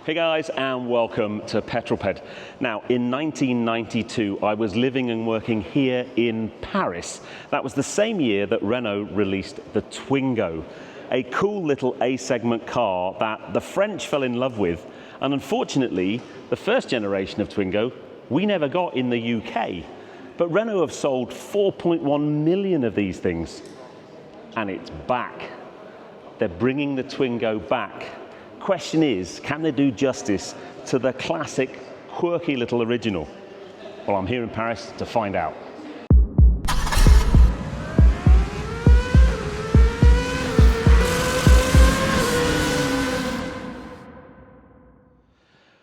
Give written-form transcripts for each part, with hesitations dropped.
Hey guys, and welcome to Petrol Ped. Now, in 1992, I was living and working here in Paris. That was the same year that Renault released the Twingo, a cool little A-segment car that the French fell in love with. And unfortunately, the first generation of Twingo, we never got in the UK. But Renault have sold 4.1 million of these things. And it's back. They're bringing the Twingo back. Question is, can they do justice to the classic, quirky little original? Well, I'm here in Paris to find out.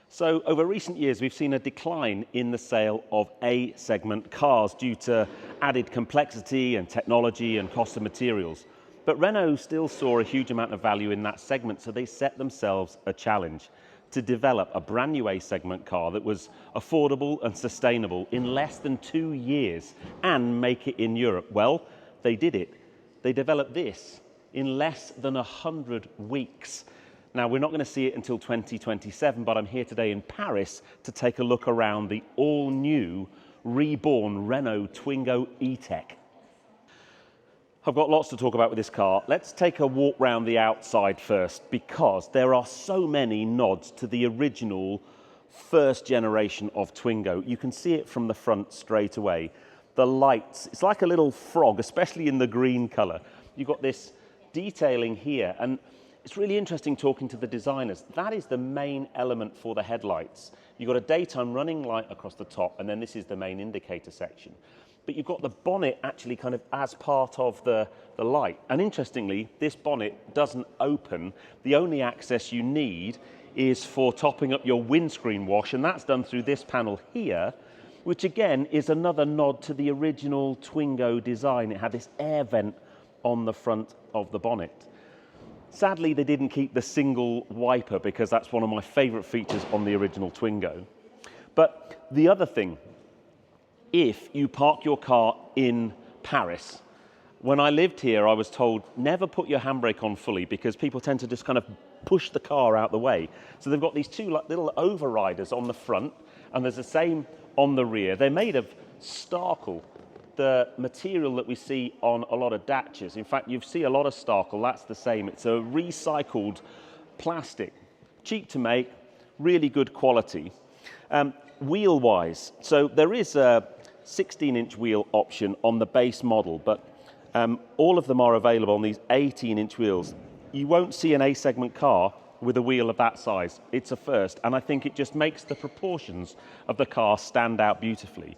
So, over recent years, we've seen a decline in the sale of A-segment cars due to added complexity and technology and cost of materials. But Renault still saw a huge amount of value in that segment, so they set themselves a challenge to develop a brand new A-segment car that was affordable and sustainable in less than 2 years and make it in Europe. Well, they did it. They developed this in less than 100 weeks. Now, we're not going to see it until 2027, but I'm here today in Paris to take a look around the all-new, reborn Renault Twingo E-Tech. I've got lots to talk about with this car. Let's take a walk round the outside first, because there are so many nods to the original first generation of Twingo. You can see it from the front straight away. The lights, it's like a little frog, especially in the green colour. You've got this detailing here, and it's really interesting talking to the designers. That is the main element for the headlights. You've got a daytime running light across the top, and then this is the main indicator section. But you've got the bonnet actually kind of as part of the light. And interestingly, this bonnet doesn't open. The only access you need is for topping up your windscreen wash, and that's done through this panel here, which again is another nod to the original Twingo design. It had this air vent on the front of the bonnet. Sadly, they didn't keep the single wiper, because that's one of my favorite features on the original Twingo. But the other thing, if you park your car in Paris, when I lived here, I was told never put your handbrake on fully, because people tend to just kind of push the car out the way. So they've got these two little overriders on the front, and there's the same on the rear. They're made of Starkle, the material that we see on a lot of Dacias. In fact, you see a lot of Starkle, that's the same. It's a recycled plastic, cheap to make, really good quality. Wheel-wise, so there is a 16-inch wheel option on the base model, but all of them are available on these 18-inch wheels. You won't see an A-segment car with a wheel of that size. It's a first, and I think it just makes the proportions of the car stand out beautifully.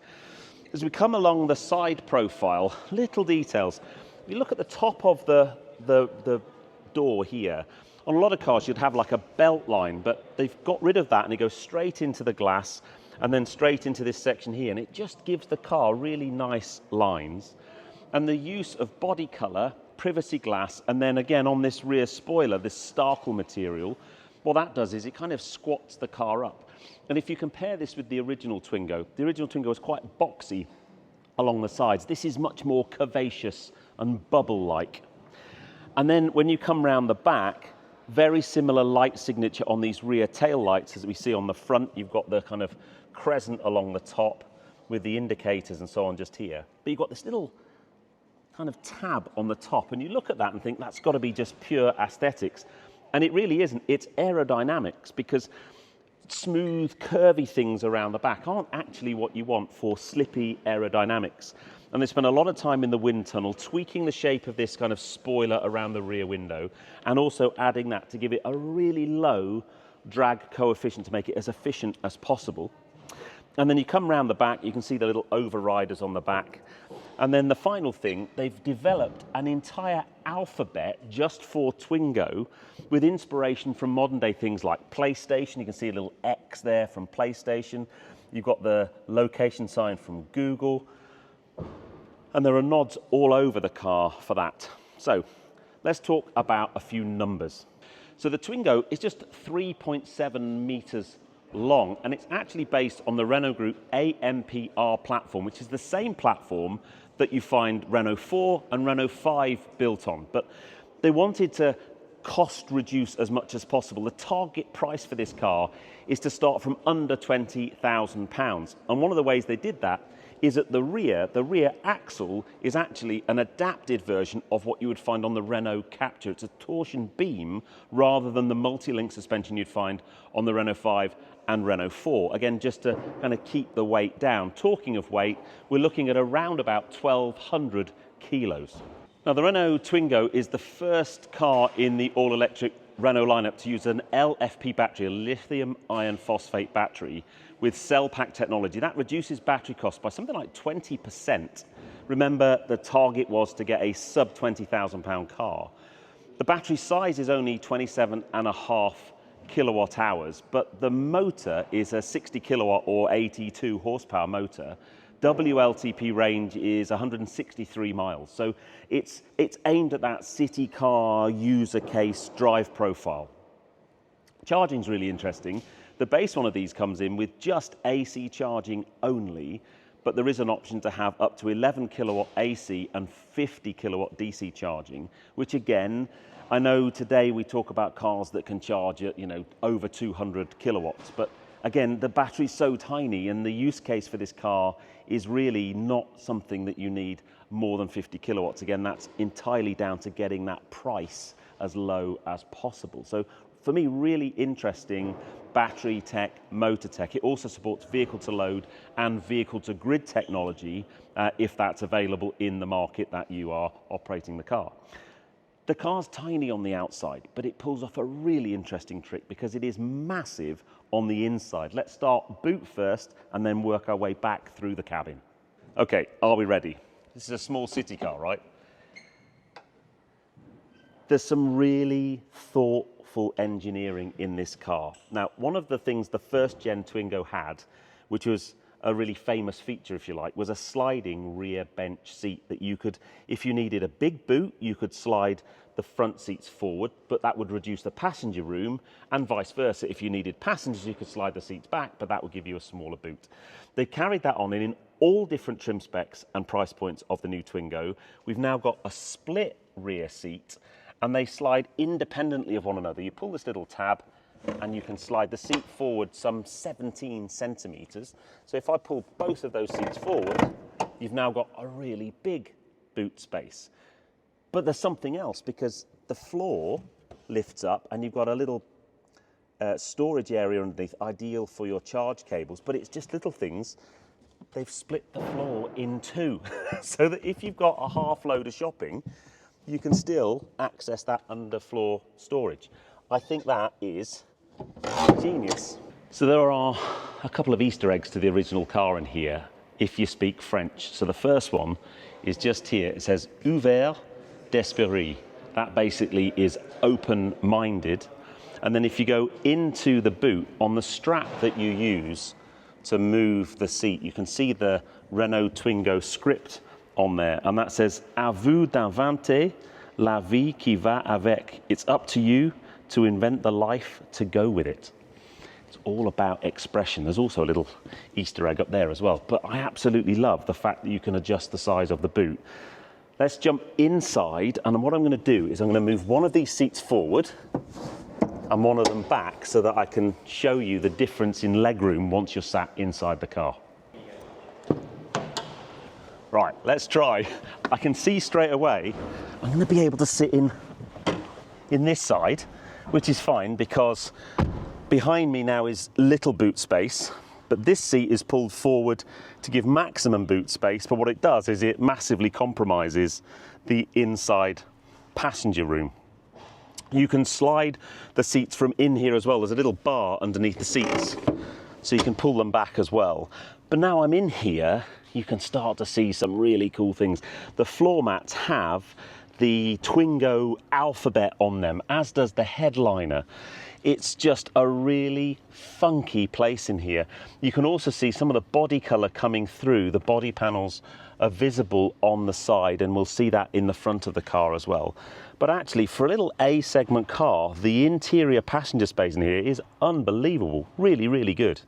As we come along the side profile, little details. If you look at the top of the door here, on a lot of cars you'd have like a belt line, but they've got rid of that and it goes straight into the glass and then straight into this section here, and it just gives the car really nice lines. And the use of body colour, privacy glass, and then again on this rear spoiler, this Starkle material, what that does is it kind of squats the car up. And if you compare this with the original Twingo was quite boxy along the sides. This is much more curvaceous and bubble-like. And then when you come round the back, very similar light signature on these rear tail lights as we see on the front. You've got the kind of crescent along the top with the indicators and so on just here. But you've got this little kind of tab on the top, and you look at that and think that's got to be just pure aesthetics. And it really isn't. It's aerodynamics, because smooth, curvy things around the back aren't actually what you want for slippy aerodynamics. And they spent a lot of time in the wind tunnel tweaking the shape of this kind of spoiler around the rear window, and also adding that to give it a really low drag coefficient to make it as efficient as possible. And then you come around the back, you can see the little overriders on the back. And then the final thing, they've developed an entire alphabet just for Twingo, with inspiration from modern day things like PlayStation. You can see a little X there from PlayStation. You've got the location sign from Google. And there are nods all over the car for that. So let's talk about a few numbers. So the Twingo is just 3.7 meters long, and it's actually based on the Renault Group AMPR platform, which is the same platform that you find Renault 4 and Renault 5 built on. But they wanted to cost reduce as much as possible. The target price for this car is to start from under £20,000. And one of the ways they did that is at the rear axle is actually an adapted version of what you would find on the Renault Captur. It's a torsion beam rather than the multi-link suspension you'd find on the Renault 5 and Renault 4. Again, just to kind of keep the weight down. Talking of weight, we're looking at around about 1,200 kilos. Now, the Renault Twingo is the first car in the all-electric Renault lineup to use an LFP battery, a lithium iron phosphate battery, with cell pack technology. That reduces battery costs by something like 20%. Remember, the target was to get a sub £20,000 car. The battery size is only 27.5 kilowatt hours, but the motor is a 60 kilowatt or 82 horsepower motor. WLTP range is 163 miles. So it's aimed at that city car user case drive profile. Charging's really interesting. The base one of these comes in with just AC charging only, but there is an option to have up to 11 kilowatt AC and 50 kilowatt DC charging, which again, I know today we talk about cars that can charge at, over 200 kilowatts, but again, the battery's so tiny and the use case for this car is really not something that you need more than 50 kilowatts. Again, that's entirely down to getting that price as low as possible. So for me, really interesting battery tech, motor tech. It also supports vehicle to load and vehicle to grid technology if that's available in the market that you are operating the car. The car's tiny on the outside, but it pulls off a really interesting trick because it is massive on the inside. Let's start boot first and then work our way back through the cabin. Okay, are we ready? This is a small city car, right? There's some really thoughtful engineering in this car. Now, one of the things the first gen Twingo had, which was a really famous feature, if you like, was a sliding rear bench seat that you could, if you needed a big boot, you could slide the front seats forward, but that would reduce the passenger room, and vice versa. If you needed passengers, you could slide the seats back, but that would give you a smaller boot. They carried that on in all different trim specs and price points of the new Twingo. We've now got a split rear seat, and they slide independently of one another. You pull this little tab, and you can slide the seat forward some 17 centimetres. So if I pull both of those seats forward, you've now got a really big boot space. But there's something else, because the floor lifts up and you've got a little storage area underneath, ideal for your charge cables, but it's just little things. They've split the floor in two, so that if you've got a half load of shopping, you can still access that underfloor storage. I think that is genius. So there are a couple of Easter eggs to the original car in here, if you speak French. So the first one is just here. It says ouvert d'esprit. That basically is open-minded. And then if you go into the boot, on the strap that you use to move the seat, you can see the Renault Twingo script on there. And that says, à vous d'inventer la vie qui va avec. It's up to you to invent the life to go with it. It's all about expression. There's also a little Easter egg up there as well. But I absolutely love the fact that you can adjust the size of the boot. Let's jump inside, and what I'm going to do is I'm going to move one of these seats forward and one of them back so that I can show you the difference in legroom once you're sat inside the car. Right, let's try. I can see straight away I'm going to be able to sit in this side, which is fine because behind me now is little boot space, but this seat is pulled forward to give maximum boot space, but what it does is it massively compromises the inside passenger room. You can slide the seats from in here as well. There's a little bar underneath the seats, so you can pull them back as well. But now I'm in here, you can start to see some really cool things. The floor mats have the Twingo alphabet on them, as does the headliner. It's just a really funky place in here. You can also see some of the body colour coming through. The body panels are visible on the side, and we'll see that in the front of the car as well. But actually, for a little A-segment car, the interior passenger space in here is unbelievable. Really, really good.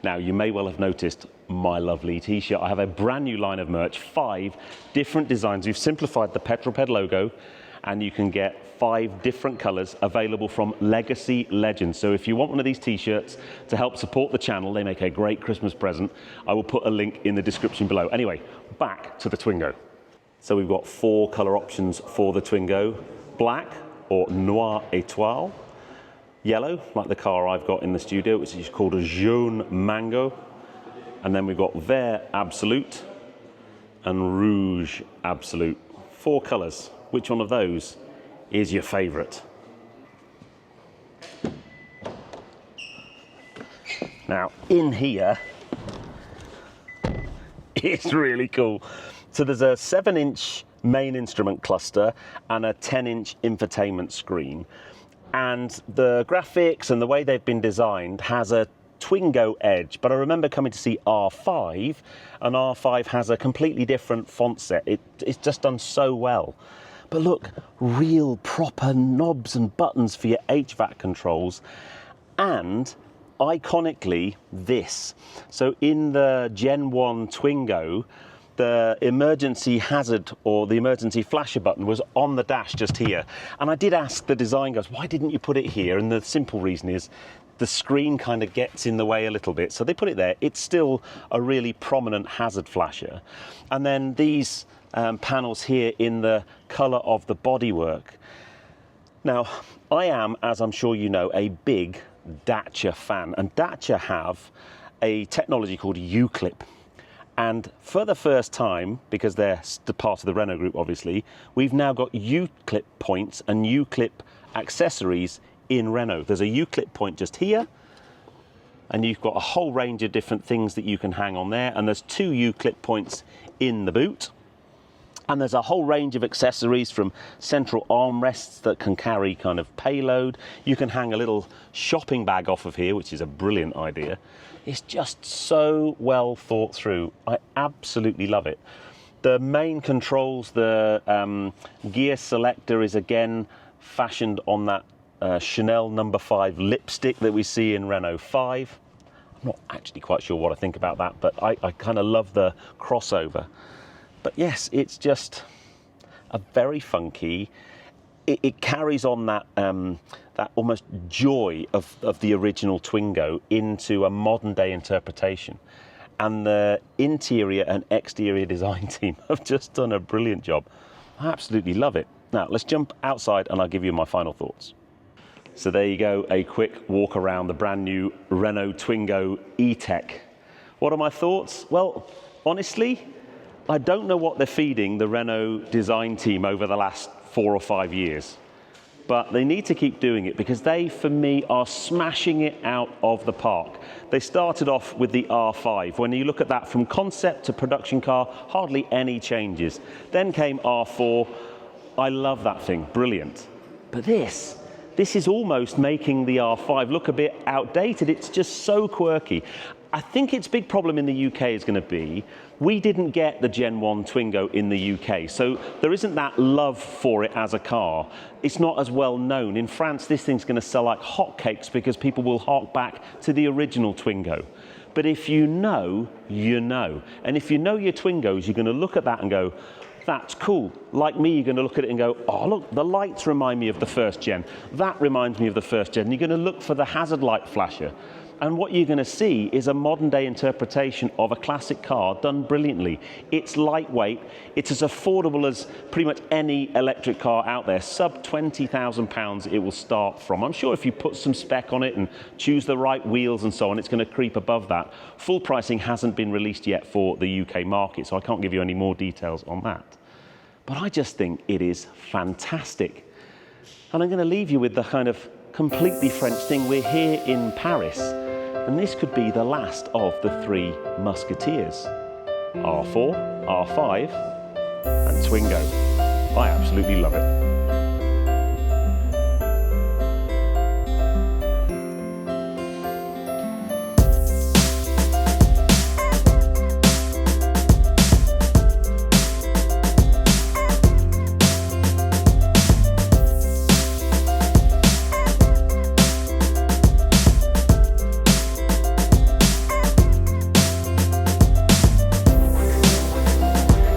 Now, you may well have noticed my lovely t-shirt. I have a brand new line of merch, 5 different designs. We've simplified the Petrol Ped logo and you can get 5 different colors available from Legacy Legends. So if you want one of these t-shirts to help support the channel, they make a great Christmas present. I will put a link in the description below. Anyway, back to the Twingo. So we've got 4 color options for the Twingo: black or noir étoile, yellow, like the car I've got in the studio, which is called a jaune mango, and then we've got vert absolute and rouge absolute. 4 colors. Which one of those is your favorite? Now, in here, it's really cool. So there's a 7-inch main instrument cluster and a 10-inch infotainment screen. And the graphics and the way they've been designed has a Twingo edge, but I remember coming to see R5, and R5 has a completely different font set. It's just done so well. But look, real proper knobs and buttons for your HVAC controls, and iconically this. So in the Gen 1 Twingo, the emergency hazard or the emergency flasher button was on the dash just here. And I did ask the design guys, why didn't you put it here? And the simple reason is the screen kind of gets in the way a little bit. So they put it there. It's still a really prominent hazard flasher. And then these panels here in the color of the bodywork. Now, I am, as I'm sure you know, a big Dacia fan. And Dacia have a technology called U-Clip. And for the first time, because they're part of the Renault group, obviously, we've now got U-Clip points and U-Clip accessories in Renault. There's a U-Clip point just here, and you've got a whole range of different things that you can hang on there. And there's 2 U-Clip points in the boot. And there's a whole range of accessories, from central armrests that can carry kind of payload. You can hang a little shopping bag off of here, which is a brilliant idea. It's just so well thought through. I absolutely love it. The main controls, the gear selector is again fashioned on that Chanel No. 5 lipstick that we see in Renault 5. I'm not actually quite sure what I think about that, but I kind of love the crossover. But yes, it's just a very funky. It carries on that that almost joy of the original Twingo into a modern day interpretation. And the interior and exterior design team have just done a brilliant job. I absolutely love it. Now, let's jump outside and I'll give you my final thoughts. So there you go, a quick walk around the brand new Renault Twingo E-Tech. What are my thoughts? Well, honestly, I don't know what they're feeding the Renault design team over the last 4 or 5 years, but they need to keep doing it, because they, for me, are smashing it out of the park. They started off with the R5. When you look at that from concept to production car, hardly any changes. Then came R4. I love that thing, brilliant. But this is almost making the R5 look a bit outdated. It's just so quirky. I think its big problem in the UK is going to be, we didn't get the Gen 1 Twingo in the UK, so there isn't that love for it as a car. It's not as well known. In France, this thing's going to sell like hotcakes because people will hark back to the original Twingo. But if you know, you know. And if you know your Twingos, you're going to look at that and go, that's cool. Like me, you're going to look at it and go, oh, look, the lights remind me of the first gen. That reminds me of the first gen. And you're going to look for the hazard light flasher. And what you're going to see is a modern day interpretation of a classic car done brilliantly. It's lightweight. It's as affordable as pretty much any electric car out there. Sub £20,000 it will start from. I'm sure if you put some spec on it and choose the right wheels and so on, it's going to creep above that. Full pricing hasn't been released yet for the UK market, so I can't give you any more details on that. But I just think it is fantastic. And I'm going to leave you with the kind of completely French thing. We're here in Paris, and this could be the last of the 3 Musketeers. R4, R5, and Twingo. I absolutely love it.